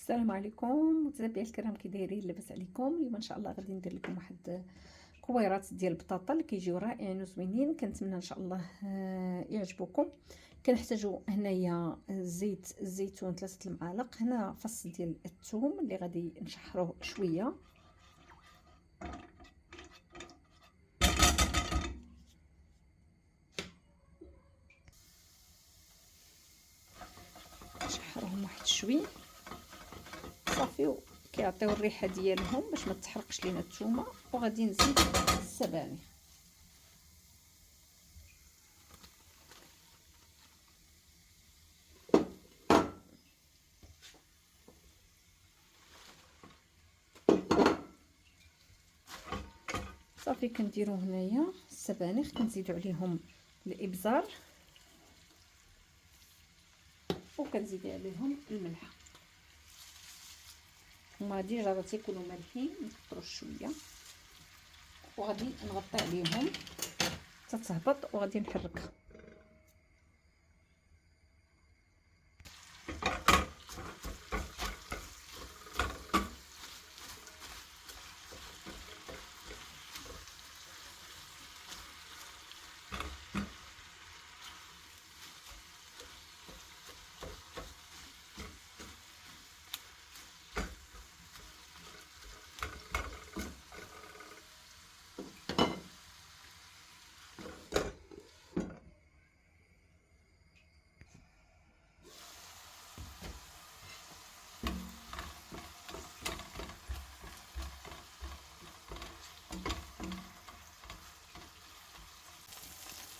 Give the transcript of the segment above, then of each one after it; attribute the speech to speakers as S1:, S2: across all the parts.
S1: السلام عليكم متابعي الكرام، كي دايرين؟ لاباس عليكم؟ اليوم ان شاء الله غادي ندير لكم واحد كويرات ديال البطاطا اللي كيجيو رائعين وزوينين. كنتمنى ان شاء الله يعجبوكم. كنحتاجوا هنايا زيت الزيتون 3 المعالق، هنا فص ديال الثوم اللي غادي نشحروه شويه، نشحروهم واحد شوي صافي، كيعطيو الريحه ديالهم باش ما تحرقش لينا الثومه. وغادي نزيد السبانخ، صافي كنديرو هنايا السبانخ، كنزيدو عليهم الابزار وكنزيدي عليهم الملح. هما ديجا راه تيكونوا مالحين، نكثروا شويه وغادي نغطي عليهم حتى تهبط وغادي نحركها.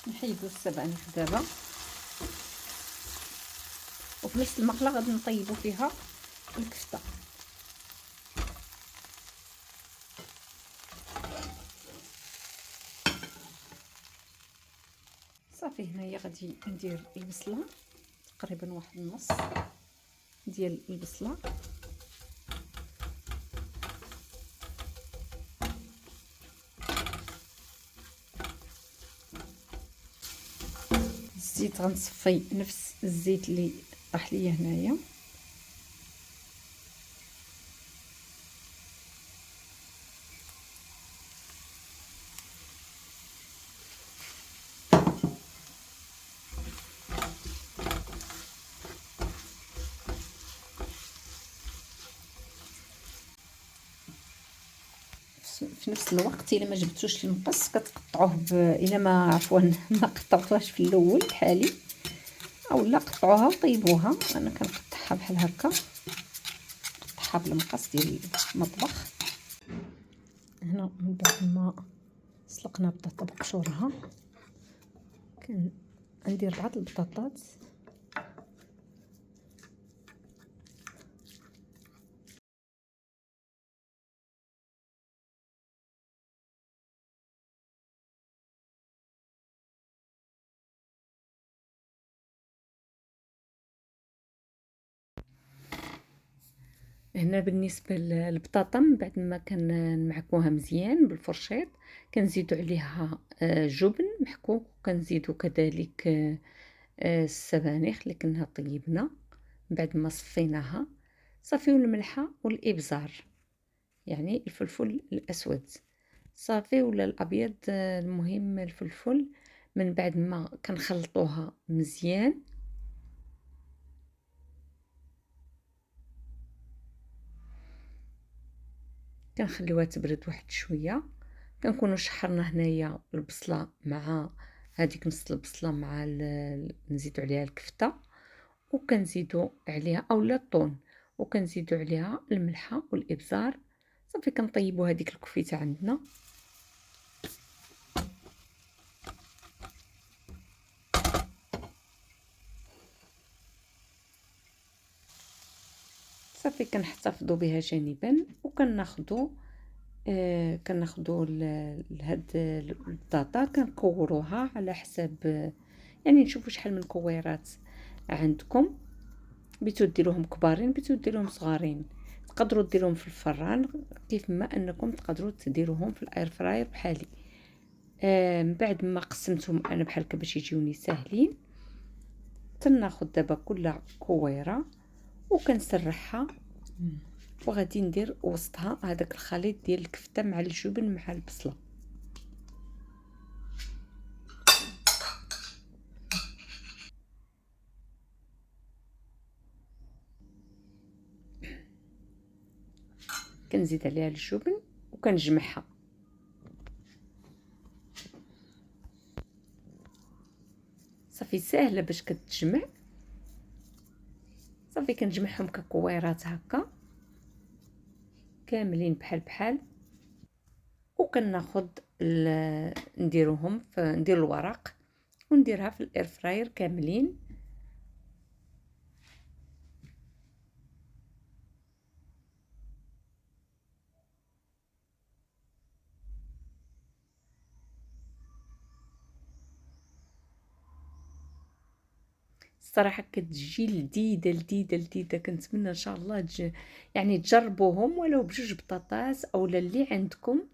S1: نحيدو السبانخ دابا، وفي نفس المقله غادي نطيبو فيها الكفته. صافي هنايا غادي ندير البصله، تقريبا واحد النص ديال البصله، الزيت غنصفي نفس الزيت اللي طاح ليا هنايا. في نفس الوقت الا ما جبتوش المقص كتقطعوه الا ما ما قطعتوهاش في الاول بحالي، اولا قطعوها وطيبوها. انا كنقطعها بحال هكا، نقطعها بالمقص ديال المطبخ. هنا من بعد ما سلقنا بطاطا بقشورها، كندير 4 البطاطات هنا. بالنسبه للبطاطا من بعد ما كنمعكوها مزيان بالفرشيط، كنزيدوا عليها جبن محكوك، وكنزيدوا كذلك السبانخ اللي كنا طيبنا من بعد ما صفيناها صافي، والملحه والابزار، يعني الفلفل الاسود صافي ولا الابيض، المهم الفلفل. من بعد ما كنخلطوها مزيان كنخليوها تبرد واحد شويه. كنكونوا شحرنا هنايا البصله مع هذيك نص البصله مع نزيدوا عليها الكفته، وكنزيدوا عليها اولا الطون، وكنزيدوا عليها الملحه والابزار. صافي كنطيبوا هذيك الكفيته عندنا. صافي كنحتفظوا بها جانبا، وكناخذوا كناخذوا هاد البطاطا كنكوروها على حساب، يعني نشوفوا شحال من كويرات عندكم. بغيتو ديروهم كبارين بغيتو ديروهم صغارين، تقدروا ديروهم في الفران كيف ما انكم تقدروا تديروهم في الاير فراير بحالي. من بعد ما قسمتهم انا بحال هكا باش يجيوني ساهلين، تناخذ دابا كل كويره وكنسرحها وغادي ندير وسطها هذاك الخليط ديال الكفته مع الجبن مع البصله. كنزيد عليها الجبن وكنجمعها. صافي ساهله باش كتجمع. صافي كنجمعهم ككويرات هكا كاملين بحال بحال، وكناخذ نديروهم ندير الورق ونديرها في الاير فراير كاملين. الصراحه كتجي لذيذه لذيذه لذيذه. كنتمنى ان شاء الله يعني تجربوهم ولو بجوج بطاطاس اولا اللي عندكم.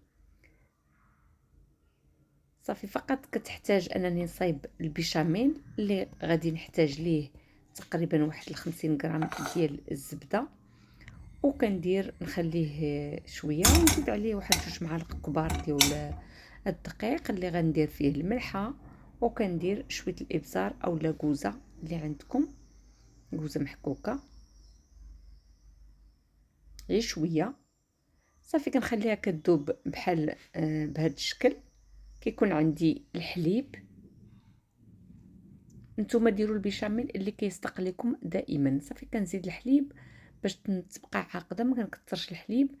S1: صافي فقط كتحتاج انني نصايب البيشاميل اللي غادي نحتاج ليه تقريبا واحد 50 غرام ديال الزبده، وكندير نخليه شويه ونزيد عليه واحد 2 معالق كبار ديال الدقيق اللي غندير فيه الملحه، وكندير شويه الابزار اولا كوزه اللي عندكم، كوزه محكوكه غير شويه. صافي كنخليها كتذوب بحال بهذا الشكل. كيكون عندي الحليب. نتوما ديروا البيشاميل اللي كيصدق لكم دائما. صافي كنزيد الحليب باش تبقى عاقده، ما كنكثرش الحليب،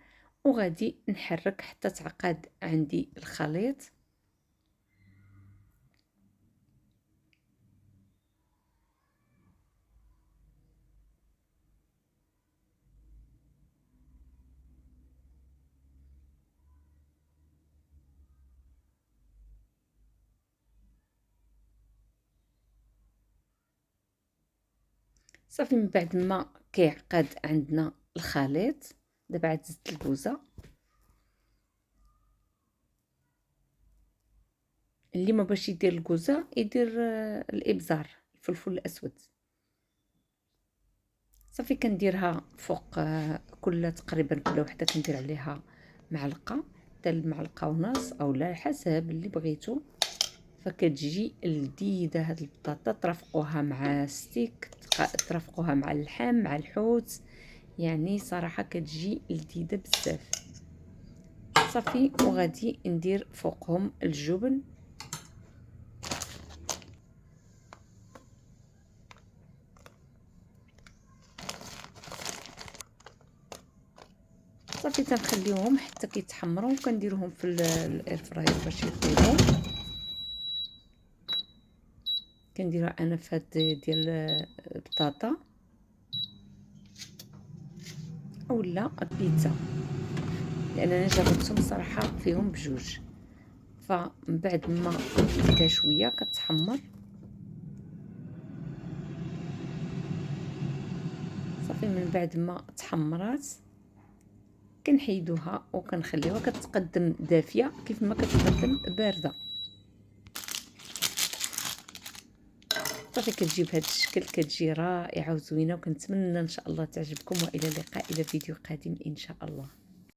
S1: وغادي نحرك حتى تعقد عندي الخليط. صافي من بعد ما كيعقد عندنا الخليط، دابا عاد زدت الكوزه. اللي ما باش يدير الكوزه يدير الابزار الفلفل الاسود. صافي كنديرها فوق تقريبا كل وحده كندير عليها معلقه حتى المعلقه ونص اولا حسب اللي بغيتو. فكتجي لذيذه هاد البطاطا. ترافقوها مع ستيك، ترافقوها مع اللحم مع الحوت، يعني صراحه كتجي لذيذه بزاف. صافي وغادي ندير فوقهم الجبن. صافي تنخليوهم حتى كيتحمروا، وكنديرهم في الاير فراير باش يطيبوا. كنديرها انا في هاد ديال البطاطا اولا البيتزا، لان انا جربتهم صراحه فيهم بجوج. فمن بعد ما تبقى شويه كتحمر، صافي من بعد ما تحمرات كنحيدوها وكنخليوها كتقدم دافيه كيف ما كتقدم بارده. صافي كتجي بهذا الشكل، كتجي رائعه وزوينه، وكنتمنى ان شاء الله تعجبكم. والى اللقاء الى فيديو قادم ان شاء الله.